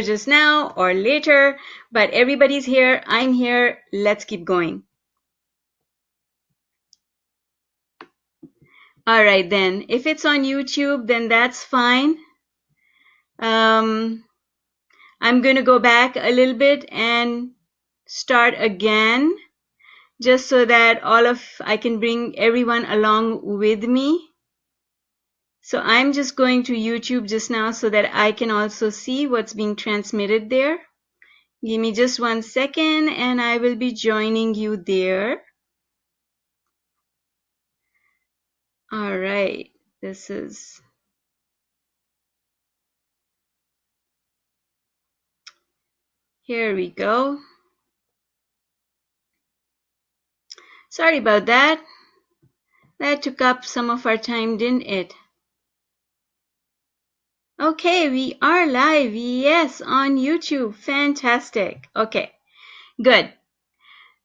just now or later, but everybody's here. I'm here. Let's keep going. All right, then. If it's on YouTube, then that's fine. I'm going to go back a little bit and start again, just so that I can bring everyone along with me. So I'm just going to YouTube just now so that I can also see what's being transmitted there. Give me just 1 second and I will be joining you there. All right, here we go. Sorry about that. That took up some of our time, didn't it? Okay, we are live. Yes, on YouTube. Fantastic. Okay, good.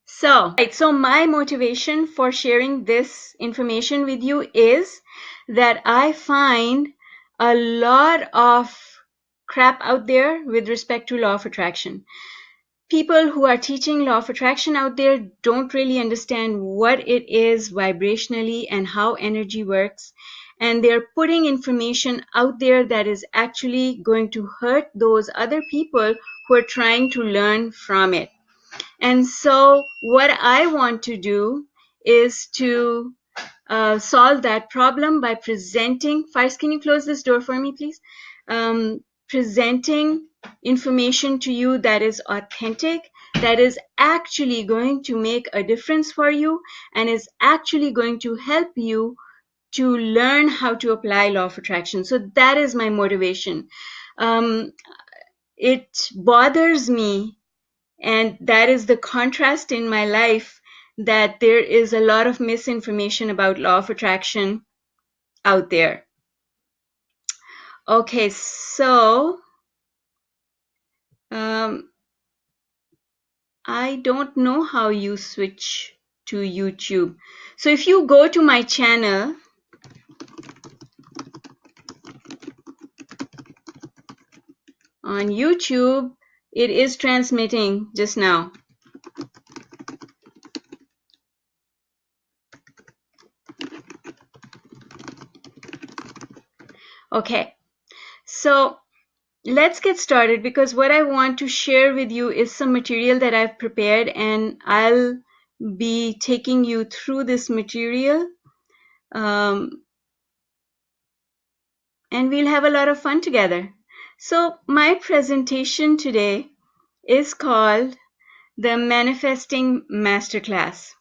So my motivation for sharing this information with you is that I find a lot of crap out there with respect to law of attraction. People who are teaching law of attraction out there don't really understand what it is vibrationally and how energy works. And they're putting information out there that is actually going to hurt those other people who are trying to learn from it. And so what I want to do is to solve that problem by presenting. First, can you close this door for me, please? Presenting information to you that is authentic, that is actually going to make a difference for you and is actually going to help you to learn how to apply law of attraction. So that is my motivation. It bothers me, and that is the contrast in my life, that there is a lot of misinformation about law of attraction out there. Okay, so I don't know how you switch to YouTube. So if you go to my channel, on YouTube, it is transmitting just now. Okay, so let's get started, because what I want to share with you is some material that I've prepared, and I'll be taking you through this material, and we'll have a lot of fun together. So my presentation today is called the Manifesting Masterclass.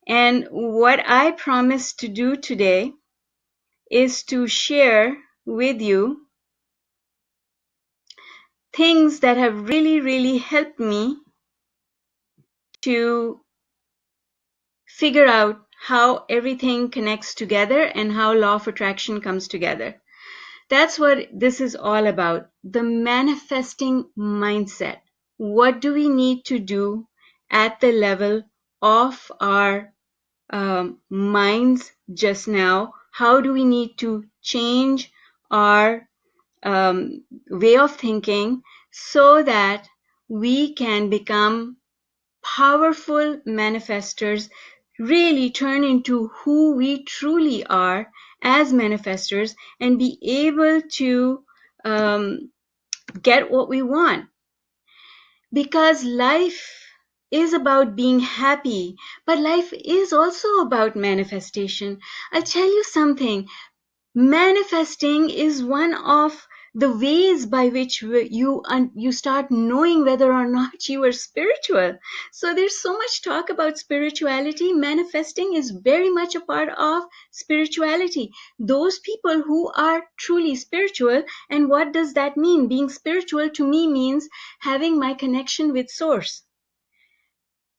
And what I promise to do today is to share with you things that have really, really helped me to figure out how everything connects together and how law of attraction comes together. That's what this is all about, the manifesting mindset. What do we need to do at the level of our minds just now? How do we need to change our way of thinking so that we can become powerful manifestors, really turn into who we truly are as manifestors, and be able to get what we want? Because life is about being happy, but life is also about manifestation. I'll tell you something. Manifesting is one of the ways by which you start knowing whether or not you are spiritual. So there's so much talk about spirituality. Manifesting is very much a part of spirituality. Those people who are truly spiritual, and what does that mean? Being spiritual to me means having my connection with Source.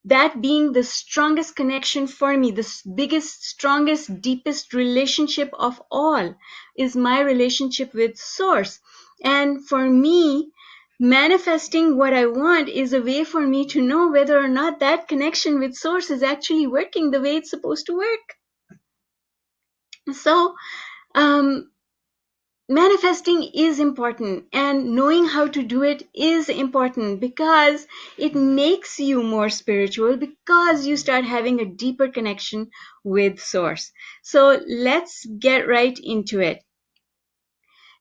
That being the strongest connection for me, the biggest, strongest, deepest relationship of all is my relationship with Source. And for me, manifesting what I want is a way for me to know whether or not that connection with Source is actually working the way it's supposed to work. So, manifesting is important, and knowing how to do it is important because it makes you more spiritual, because you start having a deeper connection with source. So let's get right into it.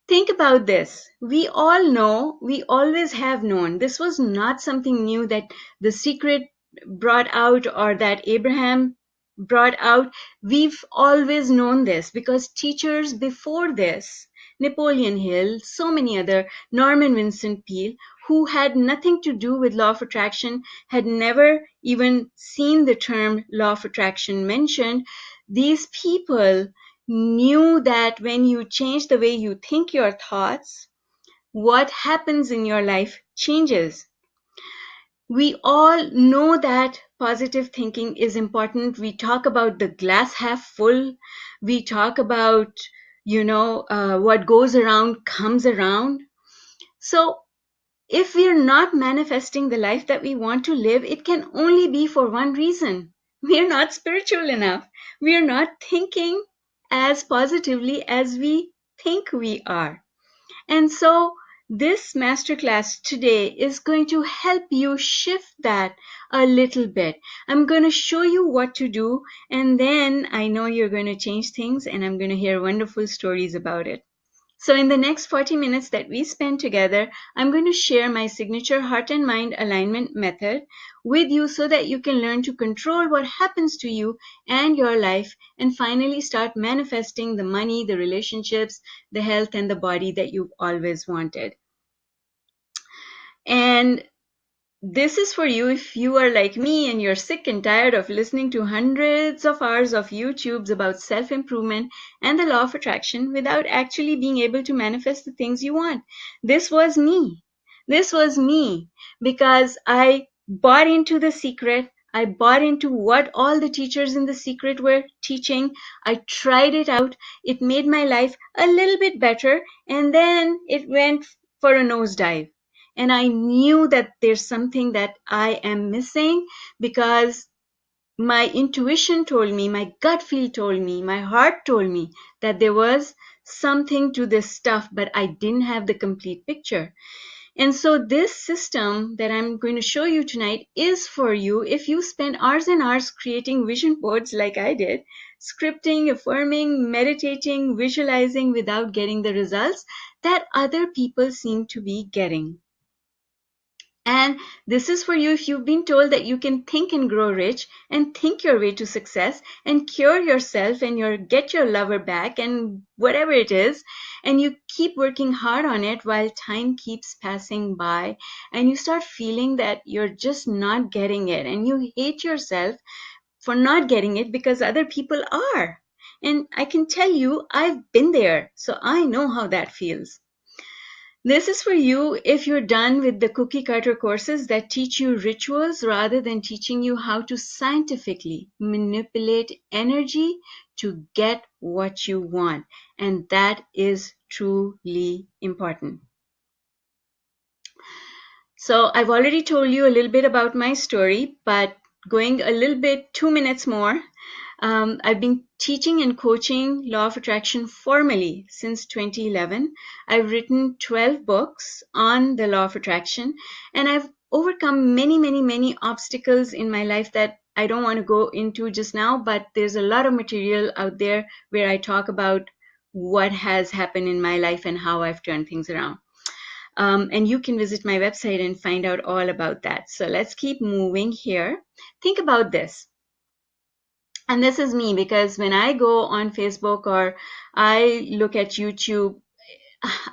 Think about this. We all know, we always have known. This was not something new that the secret brought out or that Abraham brought out. We've always known this because teachers before this, Napoleon Hill, so many other, Norman Vincent Peale, who had nothing to do with law of attraction, had never even seen the term law of attraction mentioned. These people knew that when you change the way you think your thoughts, what happens in your life changes. We all know that positive thinking is important. We talk about the glass half full. We talk about, what goes around comes around. So if we're not manifesting the life that we want to live, it can only be for one reason. We're not spiritual enough. We're not thinking as positively as we think we are. And so this masterclass today is going to help you shift that a little bit. I'm going to show you what to do, and then I know you're going to change things, and I'm going to hear wonderful stories about it. So in the next 40 minutes that we spend together, I'm going to share my signature heart and mind alignment method with you so that you can learn to control what happens to you and your life, and finally start manifesting the money, the relationships, the health, and the body that you've always wanted. And this is for you if you are like me and you're sick and tired of listening to hundreds of hours of YouTubes about self-improvement and the law of attraction without actually being able to manifest the things you want. This was me. This was me because I bought into the secret. I bought into what all the teachers in the secret were teaching. I tried it out. It made my life a little bit better, and then it went for a nosedive. And I knew that there's something that I am missing because my intuition told me, my gut feel told me, my heart told me that there was something to this stuff, but I didn't have the complete picture. And so this system that I'm going to show you tonight is for you if you spend hours and hours creating vision boards like I did, scripting, affirming, meditating, visualizing without getting the results that other people seem to be getting. And this is for you if you've been told that you can think and grow rich and think your way to success and cure yourself and get your lover back and whatever it is, and you keep working hard on it while time keeps passing by and you start feeling that you're just not getting it and you hate yourself for not getting it because other people are. And I can tell you, I've been there, so I know how that feels. This is for you if you're done with the cookie cutter courses that teach you rituals rather than teaching you how to scientifically manipulate energy to get what you want. And that is truly important. So I've already told you a little bit about my story, but going a little bit 2 minutes more. I've been teaching and coaching law of attraction formally since 2011. I've written 12 books on the law of attraction, and I've overcome many, many, many obstacles in my life that I don't want to go into just now, but there's a lot of material out there where I talk about what has happened in my life and how I've turned things around. And you can visit my website and find out all about that. So let's keep moving here. Think about this. And this is me because when I go on Facebook or I look at YouTube,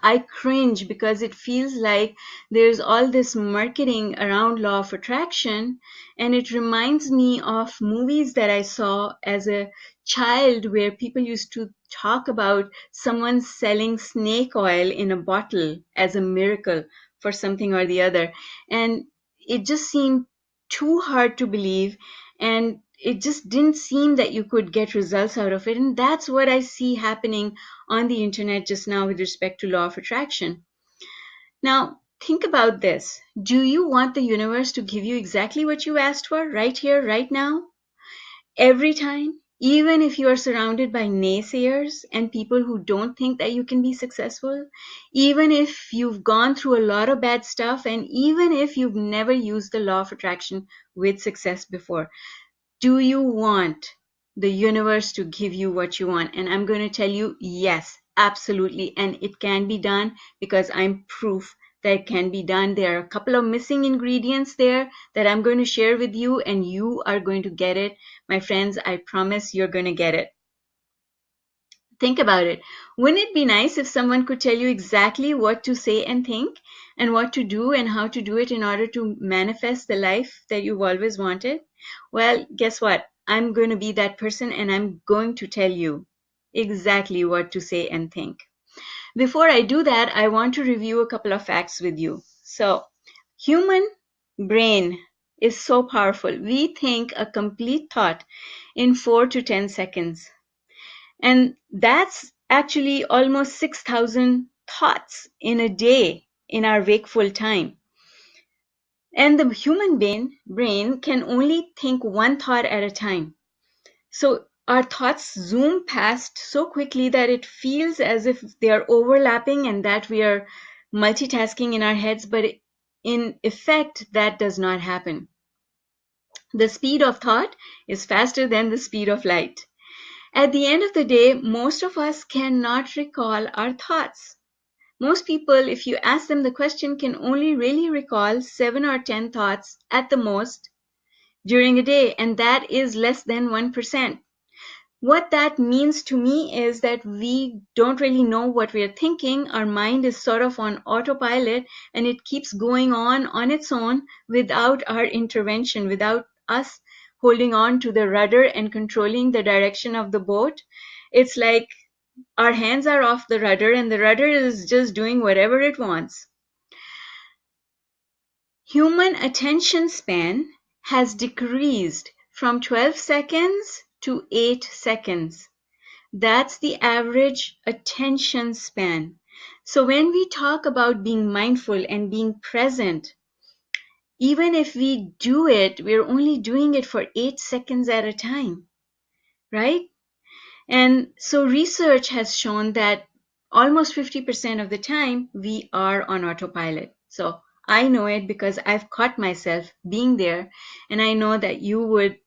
I cringe because it feels like there's all this marketing around law of attraction, and it reminds me of movies that I saw as a child where people used to talk about someone selling snake oil in a bottle as a miracle for something or the other. And it just seemed too hard to believe, and it just didn't seem that you could get results out of it. And that's what I see happening on the internet just now with respect to law of attraction. Now, think about this. Do you want the universe to give you exactly what you asked for right here, right now? Every time? Even if you are surrounded by naysayers and people who don't think that you can be successful, even if you've gone through a lot of bad stuff, and even if you've never used the law of attraction with success before, do you want the universe to give you what you want? And I'm going to tell you, yes, absolutely. And it can be done because I'm proof that it can be done. There are a couple of missing ingredients there that I'm going to share with you, and you are going to get it. My friends, I promise you're going to get it. Think about it. Wouldn't it be nice if someone could tell you exactly what to say and think, and what to do and how to do it in order to manifest the life that you've always wanted? Well, guess what? I'm going to be that person, and I'm going to tell you exactly what to say and think. Before I do that, I want to review a couple of facts with you. So, human brain is so powerful. We think a complete thought in 4 to 10 seconds. And that's actually almost 6,000 thoughts in a day in our wakeful time. And the human brain can only think one thought at a time. So our thoughts zoom past so quickly that it feels as if they are overlapping and that we are multitasking in our heads, but in effect, that does not happen. The speed of thought is faster than the speed of light. At the end of the day, most of us cannot recall our thoughts. Most people, if you ask them the question, can only really recall 7 or 10 thoughts at the most during a day, and that is less than 1%. What that means to me is that we don't really know what we're thinking. Our mind is sort of on autopilot, and it keeps going on its own without our intervention, without us holding on to the rudder and controlling the direction of the boat. It's like our hands are off the rudder and the rudder is just doing whatever it wants. Human attention span has decreased from 12 seconds to 8 seconds. That's the average attention span. So when we talk about being mindful and being present, even if we do it, we're only doing it for 8 seconds at a time, right? And so research has shown that almost 50% of the time we are on autopilot. So I know it because I've caught myself being there, and I know that you would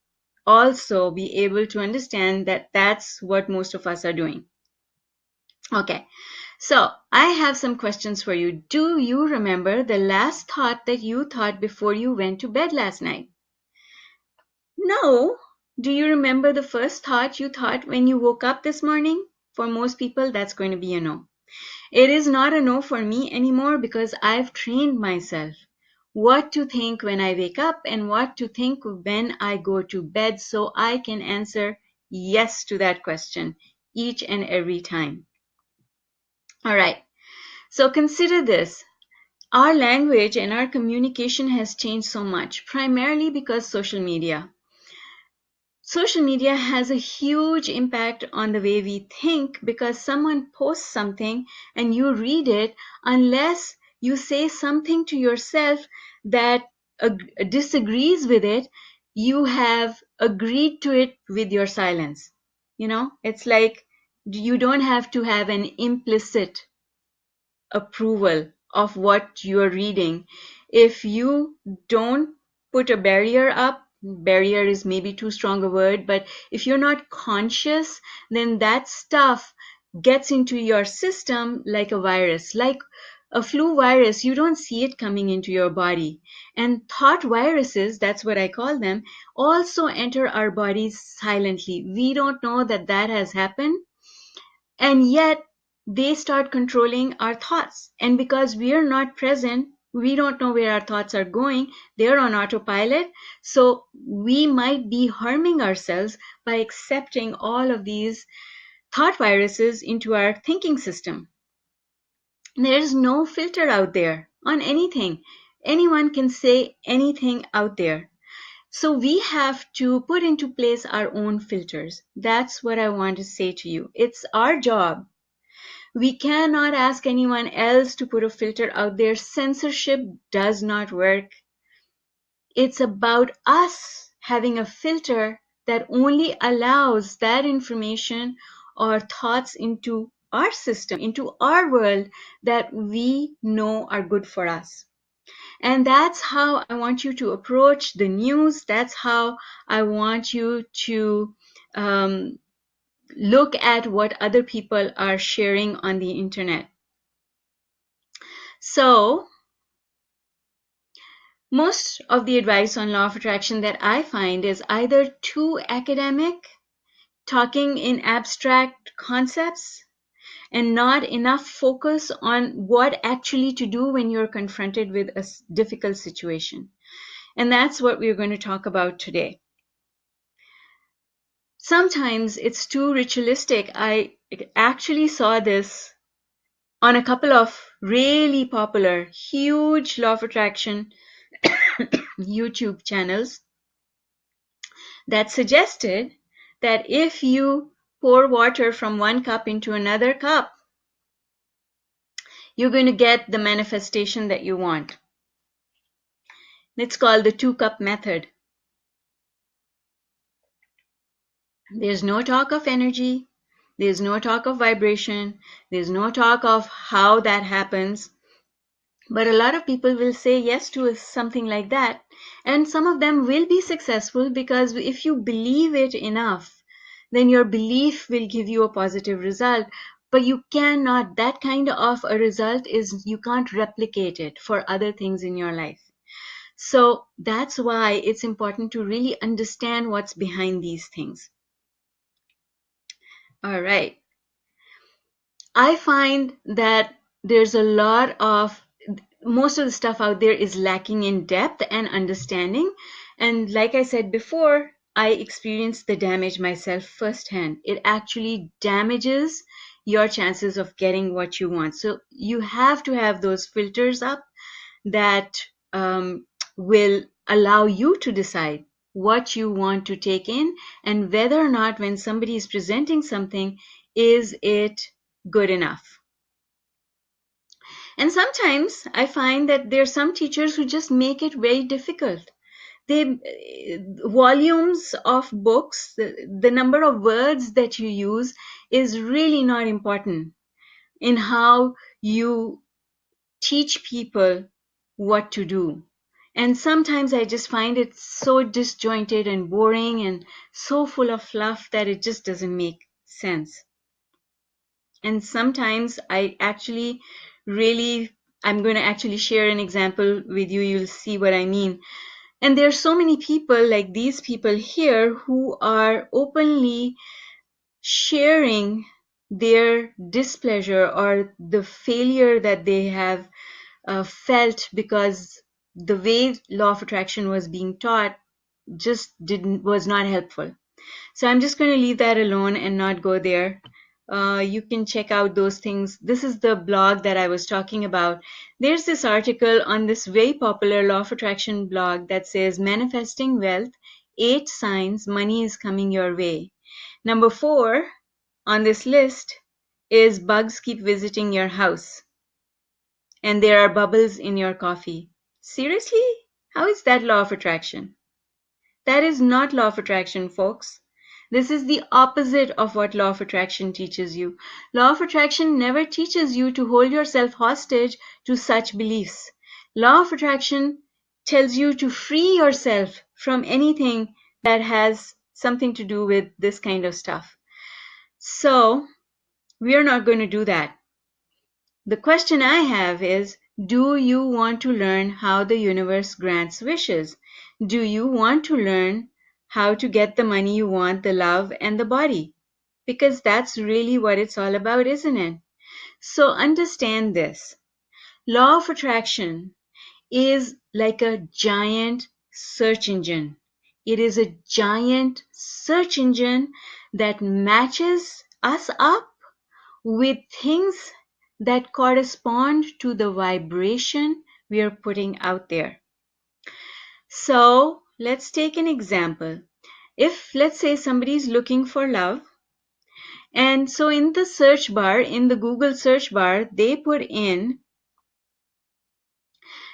also be able to understand that that's what most of us are doing. Okay, so I have some questions for you. Do you remember the last thought that you thought before you went to bed last night? No. Do you remember the first thought you thought when you woke up this morning? For most people, that's going to be a no. It is not a no for me anymore because I've trained myself what to think when I wake up and what to think when I go to bed, so I can answer yes to that question each and every time. All right. So consider this. Our language and our communication has changed so much, primarily because social media. Social media has a huge impact on the way we think because someone posts something and you read it, unless you say something to yourself that disagrees with it, you have agreed to it with your silence. You know, it's like you don't have to have an implicit approval of what you're reading. If you don't put a barrier up, barrier is maybe too strong a word, but if you're not conscious, then that stuff gets into your system like a virus, like a flu virus. You don't see it coming into your body. And thought viruses, that's what I call them, also enter our bodies silently. We don't know that that has happened, and yet they start controlling our thoughts. And because we are not present, we don't know where our thoughts are going. They're on autopilot. So we might be harming ourselves by accepting all of these thought viruses into our thinking system. There's no filter out there on anything. Anyone can say anything out there. So we have to put into place our own filters. That's what I want to say to you. It's our job. We cannot ask anyone else to put a filter out there. Censorship does not work. It's about us having a filter that only allows that information or thoughts into our system, into our world that we know are good for us. And that's how I want you to approach the news. That's how I want you to look at what other people are sharing on the internet. So, most of the advice on law of attraction that I find is either too academic, talking in abstract concepts, and not enough focus on what actually to do when you're confronted with a difficult situation. And that's what we're going to talk about today. Sometimes it's too ritualistic. I actually saw this on a couple of really popular, huge law of attraction YouTube channels that suggested that if you pour water from one cup into another cup, you're going to get the manifestation that you want. It's called the 2-cup method. There's no talk of energy. There's no talk of vibration. There's no talk of how that happens. But a lot of people will say yes to something like that. And some of them will be successful because if you believe it enough, then your belief will give you a positive result. But you cannot, that kind of a result is, you can't replicate it for other things in your life. So that's why it's important to really understand what's behind these things. All right. I find that there's a lot of, most of the stuff out there is lacking in depth and understanding. And like I said before, I experienced the damage myself firsthand. It actually damages your chances of getting what you want. So you have to have those filters up that will allow you to decide what you want to take in and whether or not when somebody is presenting something, is it good enough. And sometimes I find that there are some teachers who just make it very difficult. They volumes of books, the number of words that you use is really not important in how you teach people what to do. And sometimes I just find it so disjointed and boring and so full of fluff that it just doesn't make sense. And sometimes I'm going to actually share an example with you. You'll see what I mean. And there are so many people like these people here who are openly sharing their displeasure or the failure that they have felt because the way law of attraction was being taught just was not helpful. So I'm just going to leave that alone and not go there. You can check out those things. This is the blog that I was talking about. There's this article on this very popular law of attraction blog that says manifesting wealth, 8 signs money is coming your way. Number 4 on this list is bugs keep visiting your house and there are bubbles in your coffee. Seriously? How is that law of attraction? That is not law of attraction, folks. This is the opposite of what law of attraction teaches you. Law of attraction never teaches you to hold yourself hostage to such beliefs. Law of attraction tells you to free yourself from anything that has something to do with this kind of stuff. So, we are not going to do that. The question I have is, do you want to learn how the universe grants wishes? Do you want to learn how to get the money you want, the love, and the body? Because that's really what it's all about, isn't it? So understand this. Law of attraction is like a giant search engine. It is a giant search engine that matches us up with things that correspond to the vibration we are putting out there. So let's take an example. If, let's say, somebody is looking for love, and so in the search bar, in the Google search bar, they put in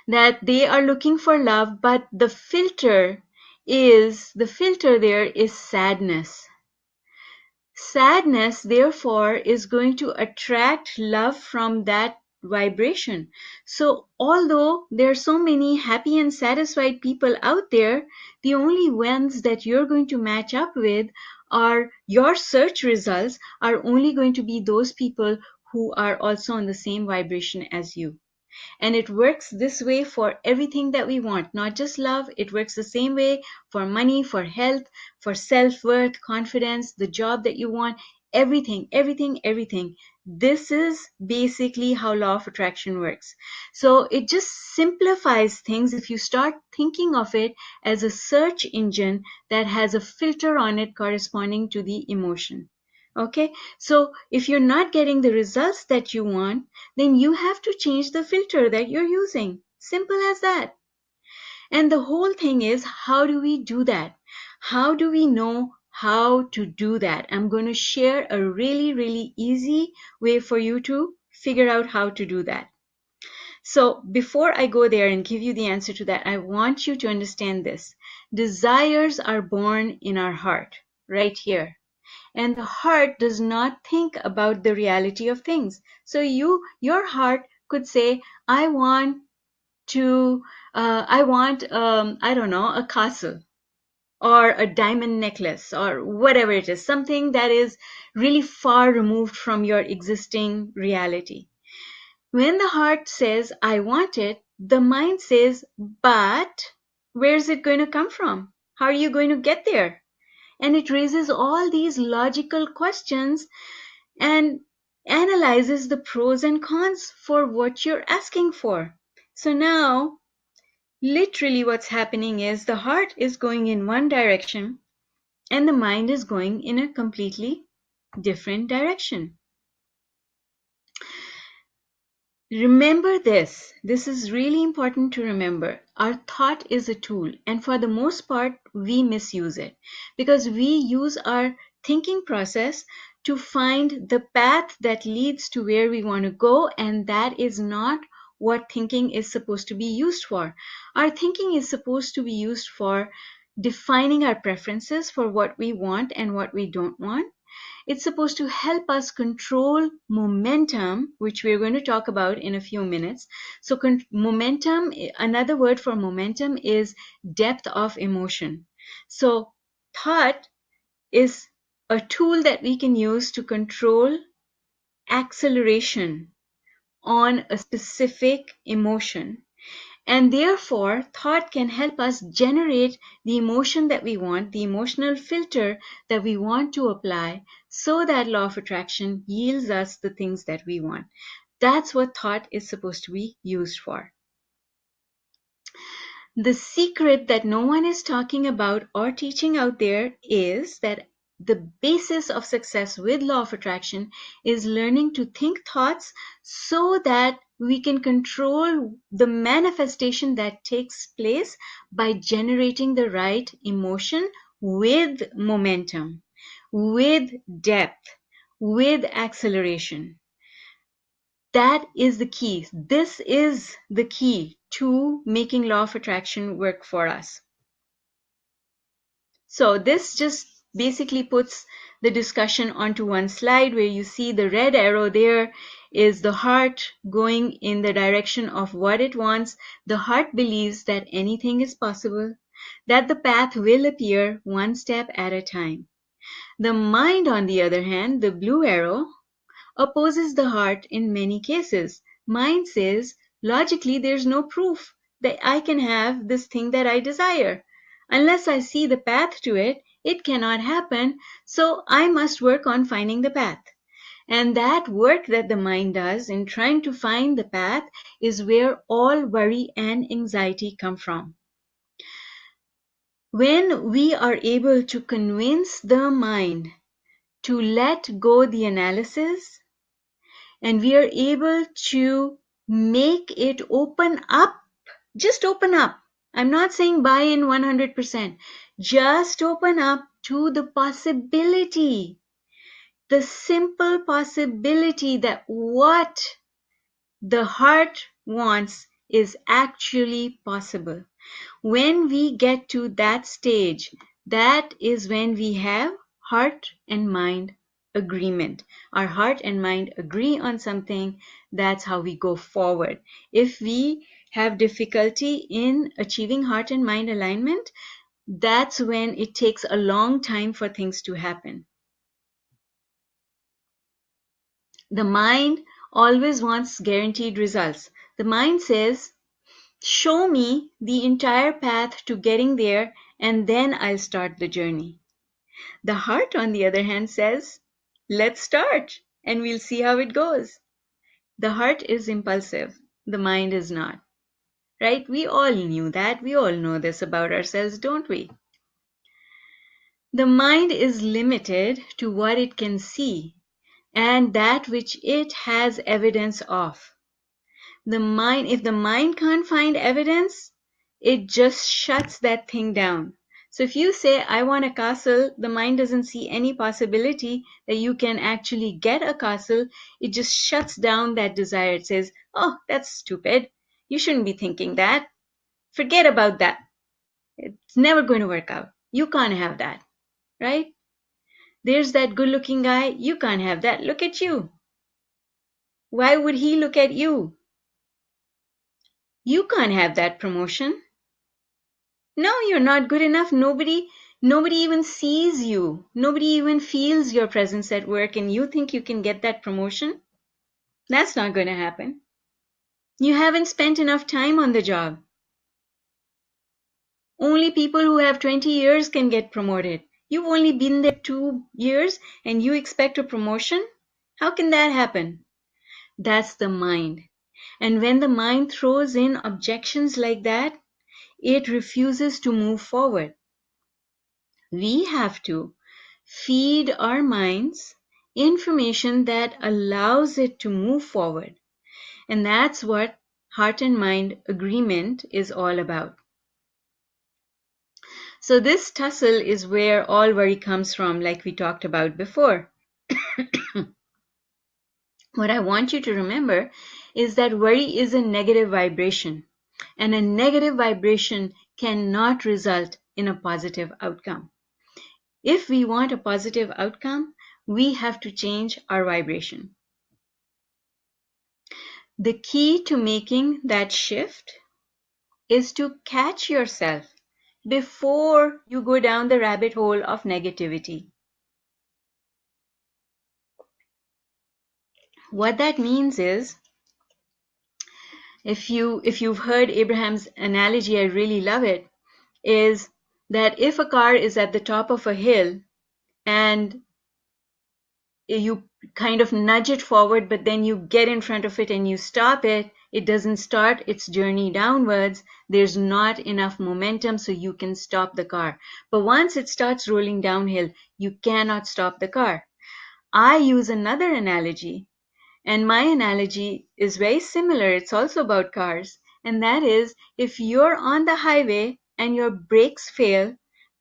that they are looking for love, but the filter is the filter there is sadness. Sadness, therefore, is going to attract love from that vibration. So, although there are so many happy and satisfied people out there, the only ones that you're going to match up with are your search results are only going to be those people who are also on the same vibration as you. And it works this way for everything that we want, not just love. It works the same way for money, for health, for self-worth, confidence, the job that you want, everything, everything, everything. This is basically how law of attraction works. So it just simplifies things if you start thinking of it as a search engine that has a filter on it corresponding to the emotion. Okay, so if you're not getting the results that you want, then you have to change the filter that you're using. Simple as that. And the whole thing is, how do we do that? How do we know how to do that? I'm going to share a really, really easy way for you to figure out how to do that. So before I go there and give you the answer to that, I want you to understand this. Desires are born in our heart, right here. And the heart does not think about the reality of things. So your heart could say, I want I don't know, a castle or a diamond necklace or whatever it is, something that is really far removed from your existing reality. When the heart says, I want it, the mind says, but where's it going to come from? How are you going to get there? And it raises all these logical questions and analyzes the pros and cons for what you're asking for. So now, literally what's happening is the heart is going in one direction and the mind is going in a completely different direction. Remember this. This is really important to remember. Our thought is a tool, and for the most part, we misuse it because we use our thinking process to find the path that leads to where we want to go, and that is not what thinking is supposed to be used for. Our thinking is supposed to be used for defining our preferences for what we want and what we don't want. It's supposed to help us control momentum, which we're going to talk about in a few minutes. So momentum, another word for momentum is depth of emotion. So thought is a tool that we can use to control acceleration on a specific emotion. And therefore, thought can help us generate the emotion that we want, the emotional filter that we want to apply, so that law of attraction yields us the things that we want. That's what thought is supposed to be used for. The secret that no one is talking about or teaching out there is that the basis of success with law of attraction is learning to think thoughts so that we can control the manifestation that takes place by generating the right emotion with momentum, with depth, with acceleration. That is the key. This is the key to making law of attraction work for us. So this just basically puts the discussion onto one slide where you see the red arrow there is the heart going in the direction of what it wants. The heart believes that anything is possible, that the path will appear one step at a time. The mind, on the other hand, the blue arrow, opposes the heart in many cases. Mind says, logically, there's no proof that I can have this thing that I desire. Unless I see the path to it, it cannot happen, so I must work on finding the path. And that work that the mind does in trying to find the path is where all worry and anxiety come from. When we are able to convince the mind to let go the analysis, and we are able to make it open up, just open up. I'm not saying buy in 100%, just open up to the possibility, the simple possibility that what the heart wants is actually possible. When we get to that stage, that is when we have heart and mind agreement. Our heart and mind agree on something. That's how we go forward. If we have difficulty in achieving heart and mind alignment, that's when it takes a long time for things to happen. The mind always wants guaranteed results. The mind says, show me the entire path to getting there, and then I'll start the journey. The heart, on the other hand, says, let's start and we'll see how it goes. The heart is impulsive, the mind is not. Right? We all knew that. We all know this about ourselves, don't we? The mind is limited to what it can see and that which it has evidence of. If the mind can't find evidence, it just shuts that thing down. So if you say, I want a castle, the mind doesn't see any possibility that you can actually get a castle. It just shuts down that desire. It says, oh, that's stupid. You shouldn't be thinking that. Forget about that. It's never going to work out. You can't have that, right? There's that good looking guy. You can't have that. Look at you. Why would he look at you? You can't have that promotion. No, you're not good enough. Nobody even sees you. Nobody even feels your presence at work, and you think you can get that promotion? That's not going to happen. You haven't spent enough time on the job. Only people who have 20 years can get promoted. You've only been there 2 years and you expect a promotion? How can that happen? That's the mind. And when the mind throws in objections like that, it refuses to move forward. We have to feed our minds information that allows it to move forward. And that's what heart and mind agreement is all about. So this tussle is where all worry comes from, like we talked about before. What I want you to remember is that worry is a negative vibration, and a negative vibration cannot result in a positive outcome. If we want a positive outcome, we have to change our vibration. The key to making that shift is to catch yourself before you go down the rabbit hole of negativity. What that means is, if you've heard Abraham's analogy, I really love it, is that if a car is at the top of a hill and you kind of nudge it forward, but then you get in front of it and you stop it, it doesn't start its journey downwards. There's not enough momentum so you can stop the car. But once it starts rolling downhill, you cannot stop the car. I use another analogy, and my analogy is very similar. It's also about cars. And that is, if you're on the highway and your brakes fail,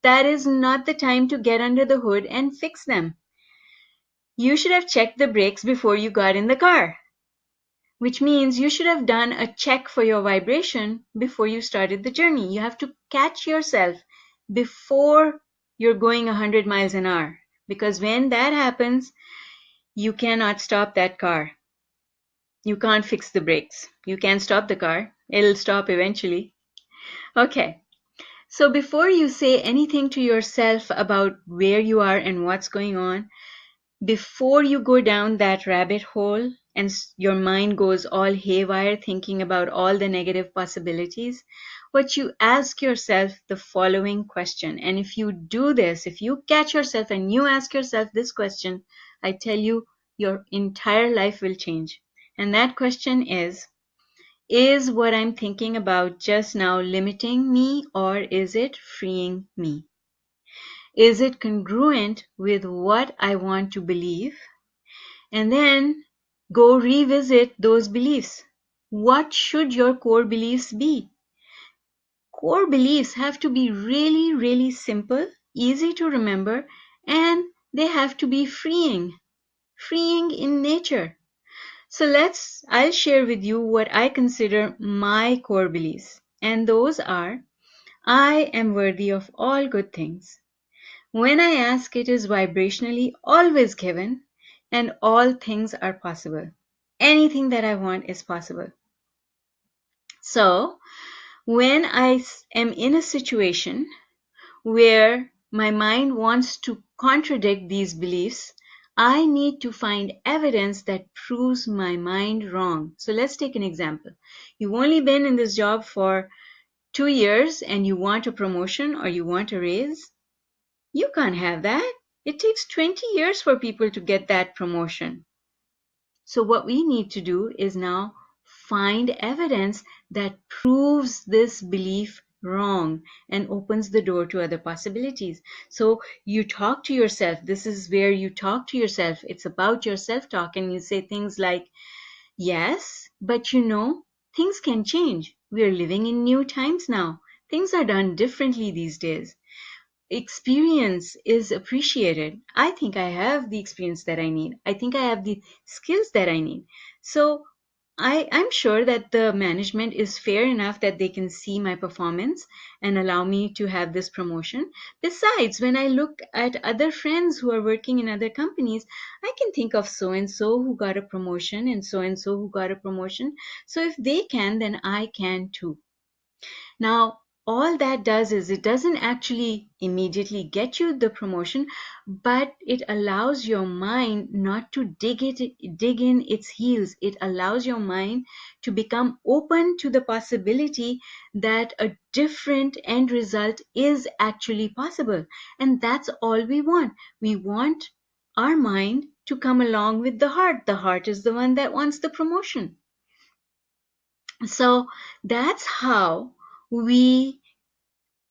that is not the time to get under the hood and fix them. You should have checked the brakes before you got in the car, which means you should have done a check for your vibration before you started the journey. You have to catch yourself before you're going 100 miles an hour, because when that happens, you cannot stop that car. You can't fix the brakes. You can't stop the car. It'll stop eventually. Okay. So before you say anything to yourself about where you are and what's going on, before you go down that rabbit hole and your mind goes all haywire thinking about all the negative possibilities, what you ask yourself the following question. And if you do this, if you catch yourself and you ask yourself this question, I tell you, your entire life will change. And that question is what I'm thinking about just now limiting me, or is it freeing me? Is it congruent with what I want to believe? And then go revisit those beliefs. What should your core beliefs be? Core beliefs have to be really, really simple, easy to remember, and they have to be freeing in nature. So I'll share with you what I consider my core beliefs. And those are, I am worthy of all good things. When I ask, it is vibrationally always given, and all things are possible. Anything that I want is possible. So, when I am in a situation where my mind wants to contradict these beliefs, I need to find evidence that proves my mind wrong. So let's take an example. You've only been in this job for 2 years and you want a promotion or you want a raise. You can't have that. It takes 20 years for people to get that promotion. So what we need to do is now find evidence that proves this belief wrong and opens the door to other possibilities. So you talk to yourself. This is where you talk to yourself. It's about your self-talk, and you say things like, yes, but things can change. We're living in new times now. Things are done differently these days. Experience is appreciated. I think I have the experience that I need. I think I have the skills that I need. So I'm sure that the management is fair enough that they can see my performance and allow me to have this promotion. Besides, when I look at other friends who are working in other companies, I can think of so and so who got a promotion and so who got a promotion. So if they can, then I can too. Now, all that does is it doesn't actually immediately get you the promotion, but it allows your mind not to dig in its heels. It allows your mind to become open to the possibility that a different end result is actually possible. And that's all we want. We want our mind to come along with the heart. The heart is the one that wants the promotion. So that's how we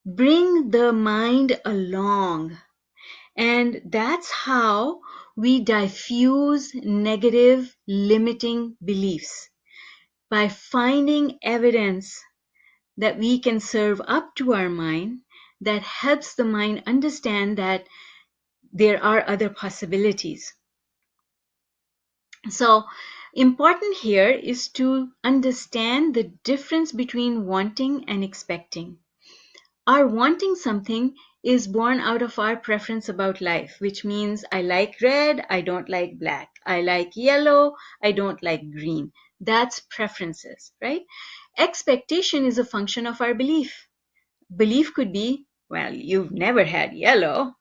bring the mind along. And that's how we diffuse negative limiting beliefs, by finding evidence that we can serve up to our mind that helps the mind understand that there are other possibilities. So, important here is to understand the difference between wanting and expecting. Our wanting something is born out of our preference about life, which means I like red, I don't like black. I like yellow, I don't like green. That's preferences, right? Expectation is a function of our belief. Belief could be, well, you've never had yellow,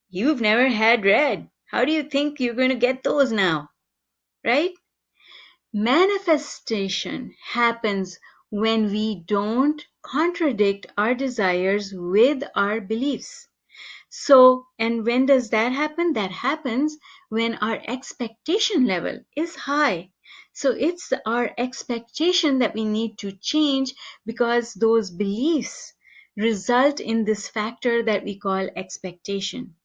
you've never had red. How do you think you're going to get those now, right? Manifestation happens when we don't contradict our desires with our beliefs. So, and when does that happen? That happens when our expectation level is high. So it's our expectation that we need to change, because those beliefs result in this factor that we call expectation.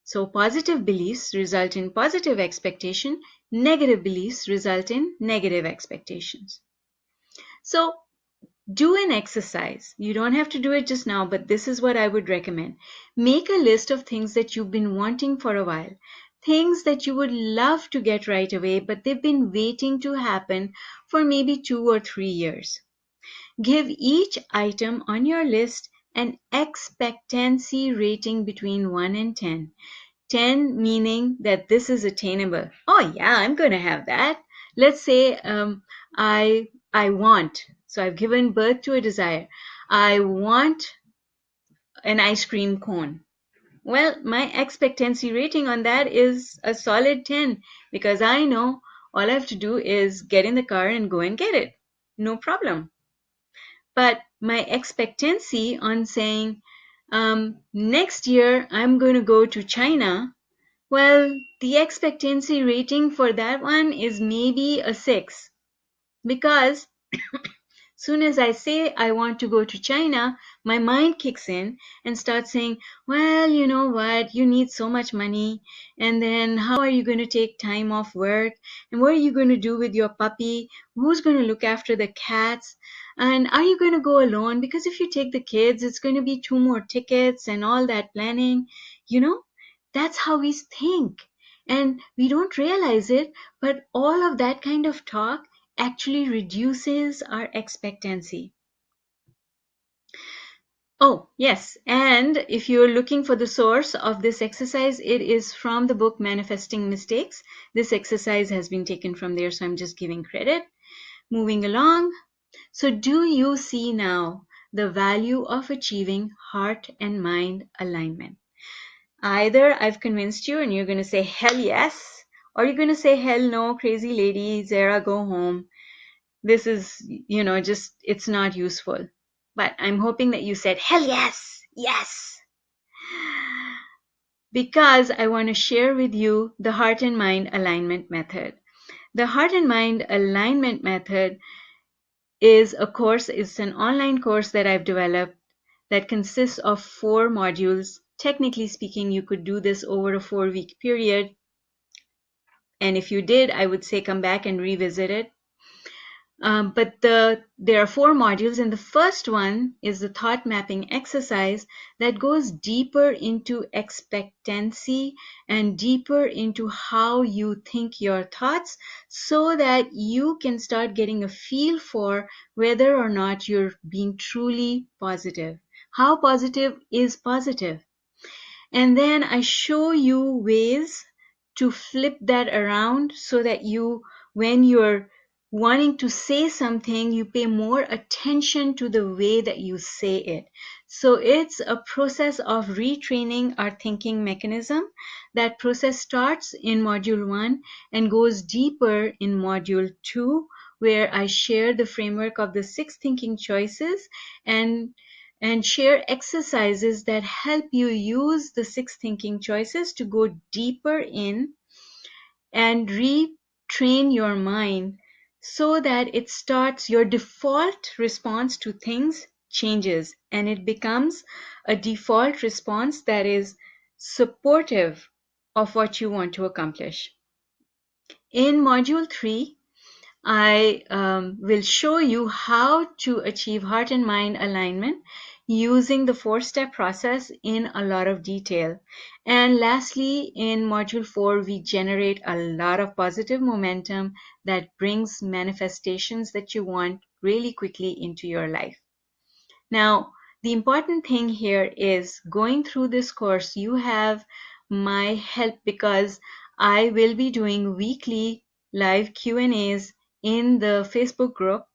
So positive beliefs result in positive expectation, negative beliefs result in negative expectations. So do an exercise. You don't have to do it just now, but this is what I would recommend. Make a list of things that you've been wanting for a while, things that you would love to get right away, but they've been waiting to happen for maybe 2 or 3 years. Give each item on your list an expectancy rating between 1 and 10. 10 meaning that this is attainable. Oh yeah, I'm going to have that. Let's say I want. So I've given birth to a desire. I want an ice cream cone. Well, my expectancy rating on that is a solid 10, because I know all I have to do is get in the car and go and get it. No problem. But my expectancy on saying, next year I'm going to go to China, well, the expectancy rating for that one is maybe a 6, because soon as I say I want to go to China, my mind kicks in and starts saying, well, you know what, you need so much money, and then how are you going to take time off work, and what are you going to do with your puppy, who's going to look after the cats, and are you going to go alone, because if you take the kids, it's going to be 2 more tickets and all that planning. That's how we think. And we don't realize it, but all of that kind of talk actually reduces our expectancy. Oh, yes. And if you're looking for the source of this exercise, it is from the book Manifesting Mistakes. This exercise has been taken from there, so I'm just giving credit. Moving along. So, do you see now the value of achieving heart and mind alignment? Either I've convinced you and you're going to say, hell yes, or you're going to say, hell no, crazy lady, Zara, go home. This is, just, it's not useful. But I'm hoping that you said, hell yes, yes. Because I want to share with you the heart and mind alignment method. The heart and mind alignment method is a course, it's an online course that I've developed that consists of 4 modules. Technically speaking, you could do this over a 4-week period. And if you did, I would say come back and revisit it. But there are 4 modules, and the first one is the thought mapping exercise that goes deeper into expectancy and deeper into how you think your thoughts so that you can start getting a feel for whether or not you're being truly positive. How positive is positive? And then I show you ways to flip that around so that when you're wanting to say something, you pay more attention to the way that you say it. So it's a process of retraining our thinking mechanism. That process starts in module 1 and goes deeper in module 2, where I share the framework of the 6 thinking choices and share exercises that help you use the 6 thinking choices to go deeper in and retrain your mind so that it starts, your default response to things changes and it becomes a default response that is supportive of what you want to accomplish. In module 3, I will show you how to achieve heart and mind alignment using the 4-step process in a lot of detail. And lastly, in module 4, we generate a lot of positive momentum that brings manifestations that you want really quickly into your life. Now, the important thing here is going through this course, you have my help because I will be doing weekly live Q&As in the Facebook group,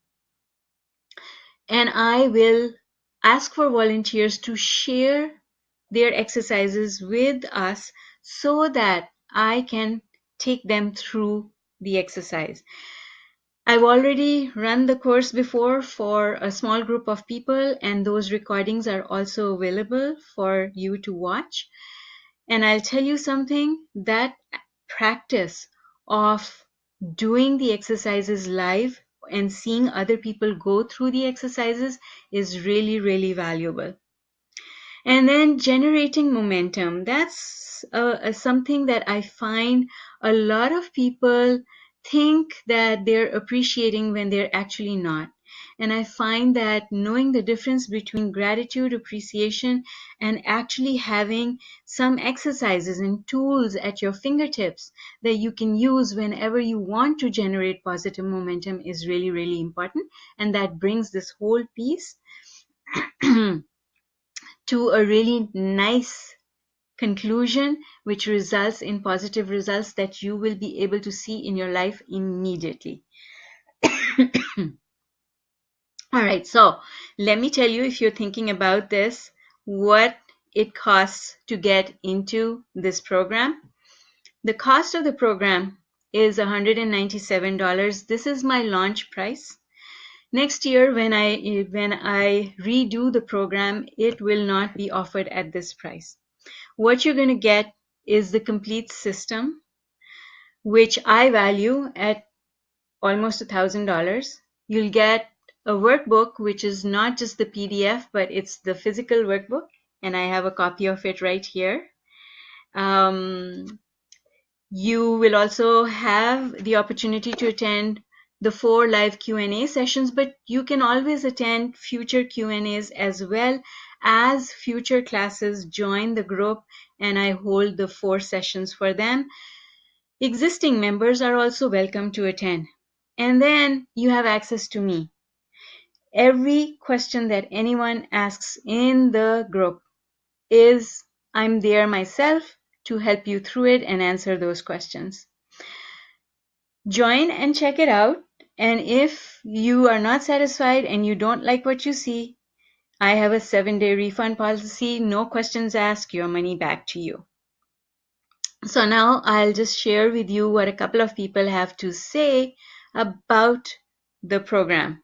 and I will ask for volunteers to share their exercises with us so that I can take them through the exercise. I've already run the course before for a small group of people, and those recordings are also available for you to watch. And I'll tell you something, that practice of doing the exercises live and seeing other people go through the exercises is really, really valuable. And then generating momentum. That's something that I find a lot of people think that they're appreciating when they're actually not. And I find that knowing the difference between gratitude, appreciation, and actually having some exercises and tools at your fingertips that you can use whenever you want to generate positive momentum is really, really important. And that brings this whole piece to a really nice conclusion, which results in positive results that you will be able to see in your life immediately. All right, so let me tell you, if you're thinking about this, what it costs to get into this program. The cost of the program is $197. This is my launch price. Next year, when I redo the program, it will not be offered at this price. What you're going to get is the complete system, which I value at almost $1,000. You'll get a workbook, which is not just the PDF, but it's the physical workbook, and I have a copy of it right here. You will also have the opportunity to attend the 4 live Q&A sessions, but you can always attend future Q&As as well as future classes. Join the group and I hold the 4 sessions for them. Existing members are also welcome to attend. And then you have access to me. Every question that anyone asks in the group I'm there myself to help you through it and answer those questions. Join and check it out. And if you are not satisfied and you don't like what you see, I have a 7-day refund policy. No questions asked, your money back to you. So now I'll just share with you what a couple of people have to say about the program.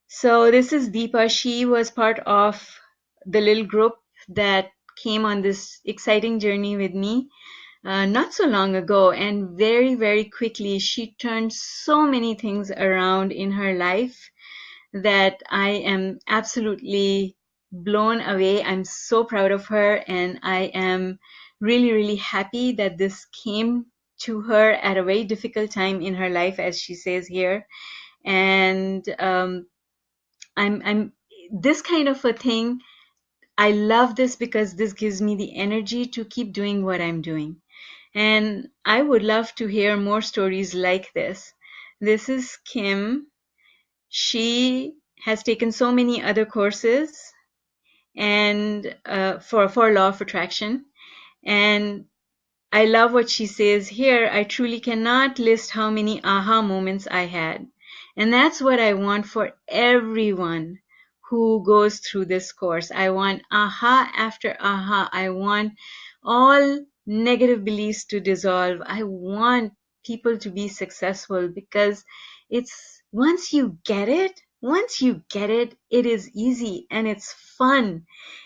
So this is Deepa. She was part of the little group that came on this exciting journey with me not so long ago. And very, very quickly, she turned so many things around in her life that I am absolutely blown away. I'm so proud of her, and I am really, really happy that this came to her at a very difficult time in her life, as she says here. And I'm this kind of a thing. I love this because this gives me the energy to keep doing what I'm doing. And I would love to hear more stories like this. This is Kim. She has taken so many other courses and for law of attraction. And I love what she says here. I truly cannot list how many aha moments I had. And that's what I want for everyone who goes through this course. I want aha after aha. I want all negative beliefs to dissolve. I want people to be successful because it's once you get it, it is easy and it's fun.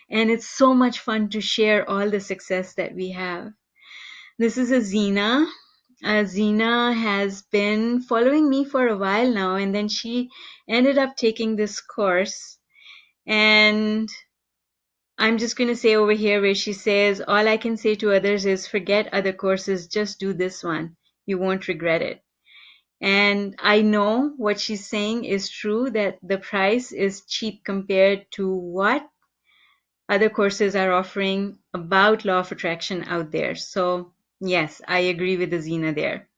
And it's so much fun to share all the success that we have. This is a Zena. Zena has been following me for a while now, and then she ended up taking this course. And I'm just going to say over here where she says, all I can say to others is forget other courses, just do this one. You won't regret it. And I know what she's saying is true, that the price is cheap compared to what other courses are offering about law of attraction out there. So yes, I agree with the Zena there.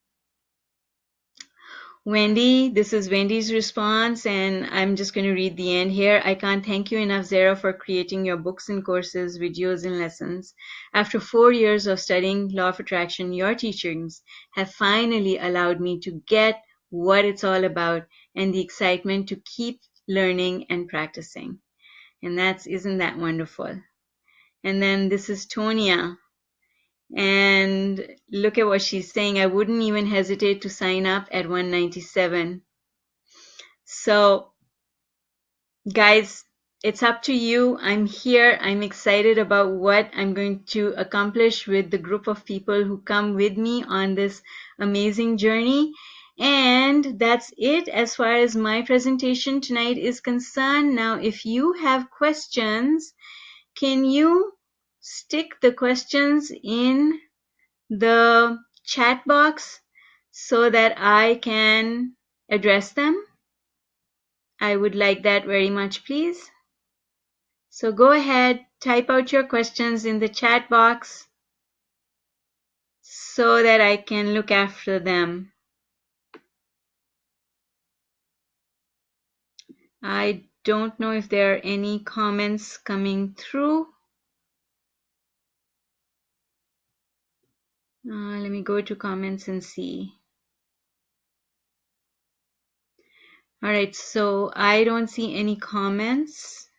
Wendy, this is Wendy's response, and I'm just going to read the end here. I can't thank you enough, Zara, for creating your books and courses, videos and lessons. After 4 years of studying law of attraction, your teachings have finally allowed me to get what it's all about and the excitement to keep learning and practicing. And isn't that wonderful? And then this is Tonia. And look at what she's saying. I wouldn't even hesitate to sign up at 197. So, guys, it's up to you. I'm here. I'm excited about what I'm going to accomplish with the group of people who come with me on this amazing journey. And that's it as far as my presentation tonight is concerned. Now, if you have questions, can you stick the questions in the chat box so that I can address them? I would like that very much, please. So go ahead, type out your questions in the chat box so that I can look after them. I don't know if there are any comments coming through. Let me go to comments and see. All right, so I don't see any comments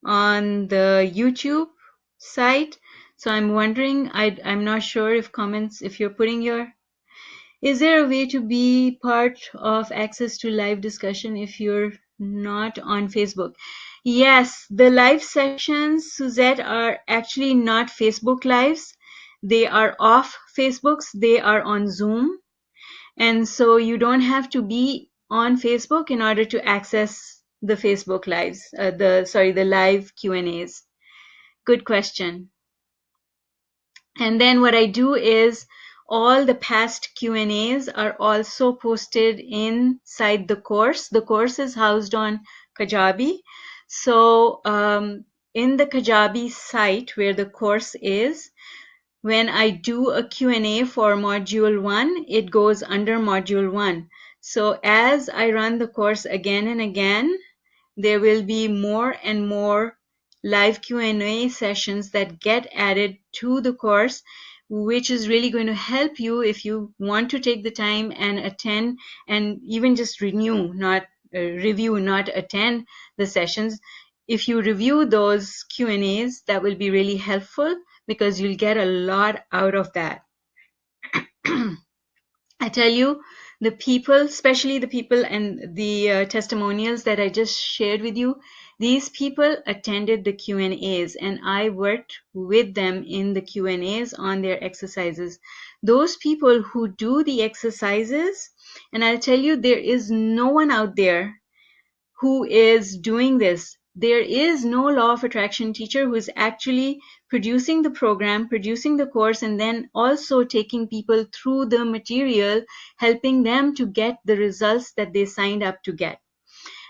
on the YouTube site. So I'm wondering, I'm not sure if you're putting is there a way to be part of access to live discussion if you're not on Facebook? Yes, the live sessions, Suzette, are actually not Facebook lives. They are off Facebooks. They are on Zoom. And so you don't have to be on Facebook in order to access the Facebook lives, the live Q&As. Good question. And then what I do is all the past Q&As are also posted inside the course. The course is housed on Kajabi. So in the Kajabi site where the course is, when I do a Q&A for module 1, it goes under module 1. So as I run the course again and again, there will be more and more live Q&A sessions that get added to the course, which is really going to help you if you want to take the time and attend and even just review, not attend the sessions. If you review those Q&As, that will be really helpful because you'll get a lot out of that. I tell you, the people, especially the people and the testimonials that I just shared with you, these people attended the Q&As and I worked with them in the Q&As on their exercises. Those people who do the exercises, and I'll tell you, there is no one out there who is doing this. There is no law of attraction teacher who is actually producing the program, producing the course, and then also taking people through the material, helping them to get the results that they signed up to get.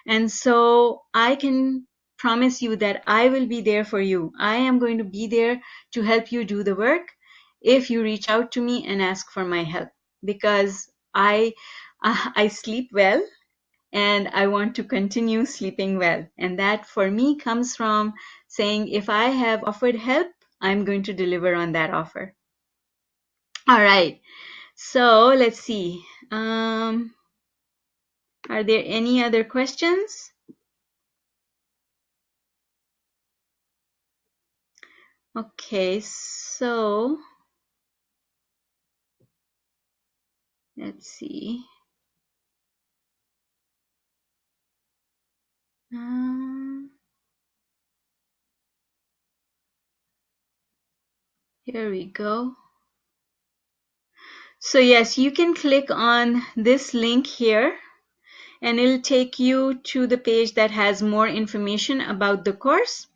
And so I can promise you that I will be there for you. I am going to be there to help you do the work if you reach out to me and ask for my help, because I sleep well and I want to continue sleeping well. And that for me comes from saying, if I have offered help, I'm going to deliver on that offer. All right. So let's see. Are there any other questions? Okay, so let's see. Here we go. So yes, you can click on this link here and it'll take you to the page that has more information about the course.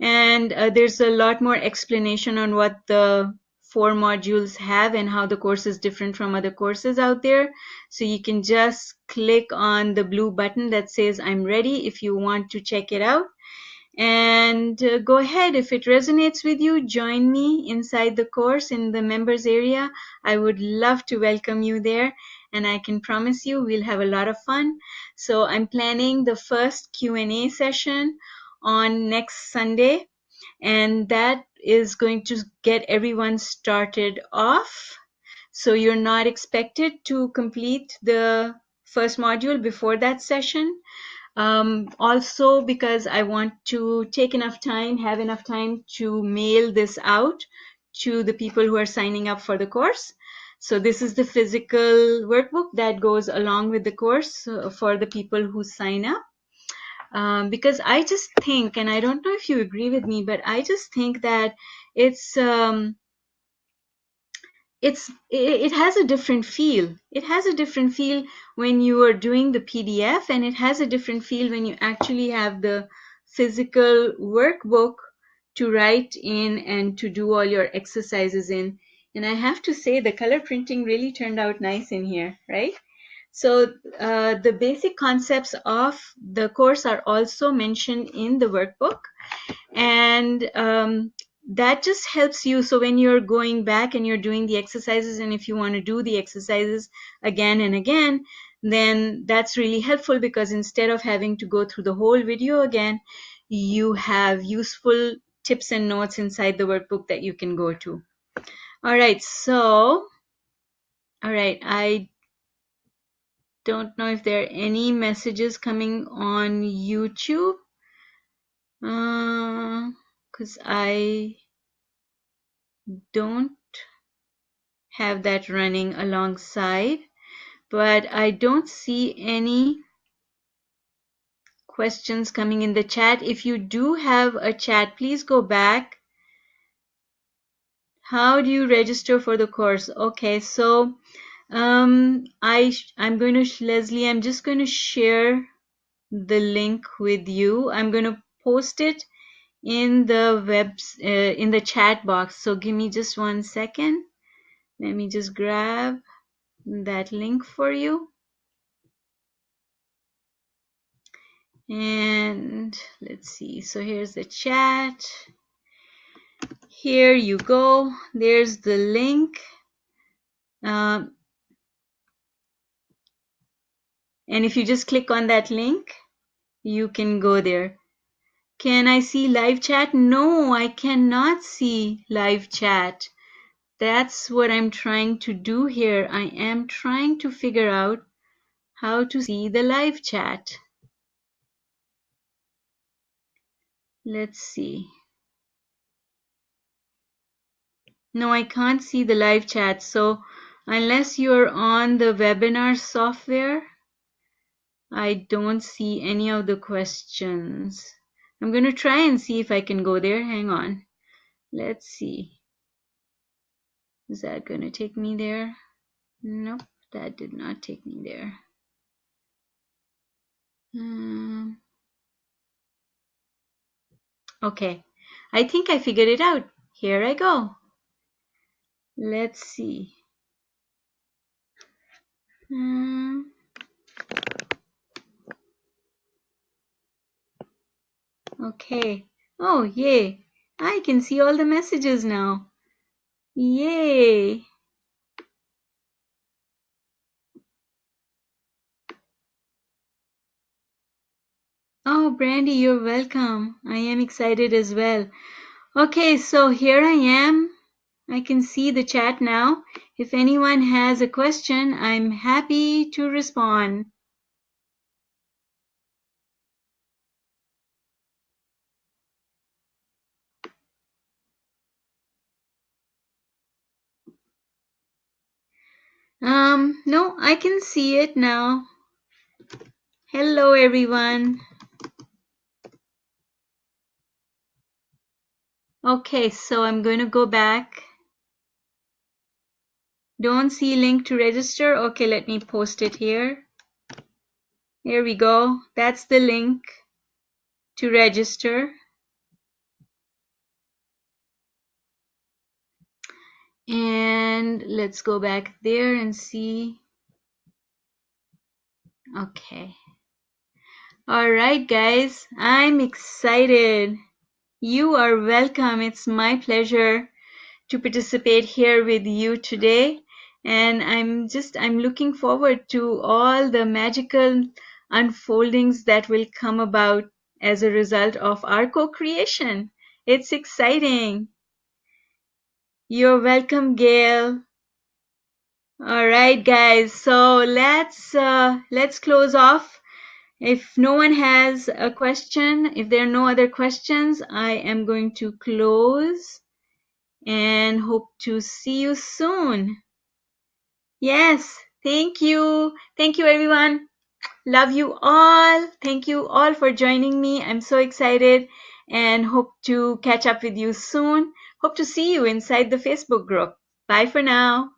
And there's a lot more explanation on what the 4 modules have and how the course is different from other courses out there. So you can just click on the blue button that says I'm ready if you want to check it out. And go ahead, if it resonates with you, join me inside the course in the members area. I would love to welcome you there, and I can promise you we'll have a lot of fun. So I'm planning the first Q&A session on next Sunday, and that is going to get everyone started off. So you're not expected to complete the first module before that session. Also, because I want to have enough time to mail this out to the people who are signing up for the course. So this is the physical workbook that goes along with the course for the people who sign up. Because I just think, and I don't know if you agree with me, but I just think that it's it has a different feel. It has a different feel when you are doing the PDF, and it has a different feel when you actually have the physical workbook to write in and to do all your exercises in. And I have to say the color printing really turned out nice in here, right? So the basic concepts of the course are also mentioned in the workbook, and that just helps you. So when you're going back and you're doing the exercises, and if you want to do the exercises again and again, then that's really helpful, because instead of having to go through the whole video again, you have useful tips and notes inside the workbook that you can go to. All right, I don't know if there are any messages coming on YouTube, because I don't have that running alongside, but I don't see any questions coming in the chat. If you do have a chat, please go back. How do you register for the course? Okay, so I'm going to, Leslie, I'm just going to share the link with you. I'm going to post it in the in the chat box. So give me just 1 second. Let me just grab that link for you. And let's see. So here's the chat. Here you go. There's the link. And if you just click on that link, you can go there. Can I see live chat? No, I cannot see live chat. That's what I'm trying to do here. I am trying to figure out how to see the live chat. Let's see. No, I can't see the live chat. So unless you're on the webinar software, I don't see any of the questions. I'm going to try and see if I can go there. Hang on. Let's see. Is that going to take me there? Nope, that did not take me there. Okay, I think I figured it out. Here I go. Let's see. Okay. Oh, yay. I can see all the messages now. Yay. Oh, Brandy, you're welcome. I am excited as well. Okay, so here I am. I can see the chat now. If anyone has a question, I'm happy to respond. No, I can see it now. Hello, everyone. Okay, so I'm going to go back. Don't see link to register. Okay, let me post it here. Here we go. That's the link to register. And let's go back there and see. Okay. All right, guys, I'm excited. You are welcome. It's my pleasure to participate here with you today. And I'm looking forward to all the magical unfoldings that will come about as a result of our co-creation. It's exciting. You're welcome, Gail. All right, guys. So let's close off. If no one has a question, if there are no other questions, I am going to close and hope to see you soon. Yes, thank you. Thank you, everyone. Love you all. Thank you all for joining me. I'm so excited and hope to catch up with you soon. Hope to see you inside the Facebook group. Bye for now.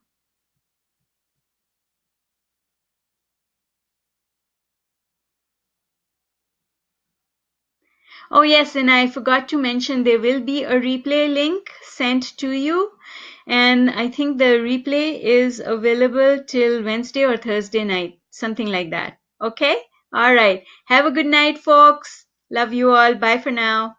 Oh, yes, and I forgot to mention there will be a replay link sent to you. And I think the replay is available till Wednesday or Thursday night, something like that. Okay? All right. Have a good night, folks. Love you all. Bye for now.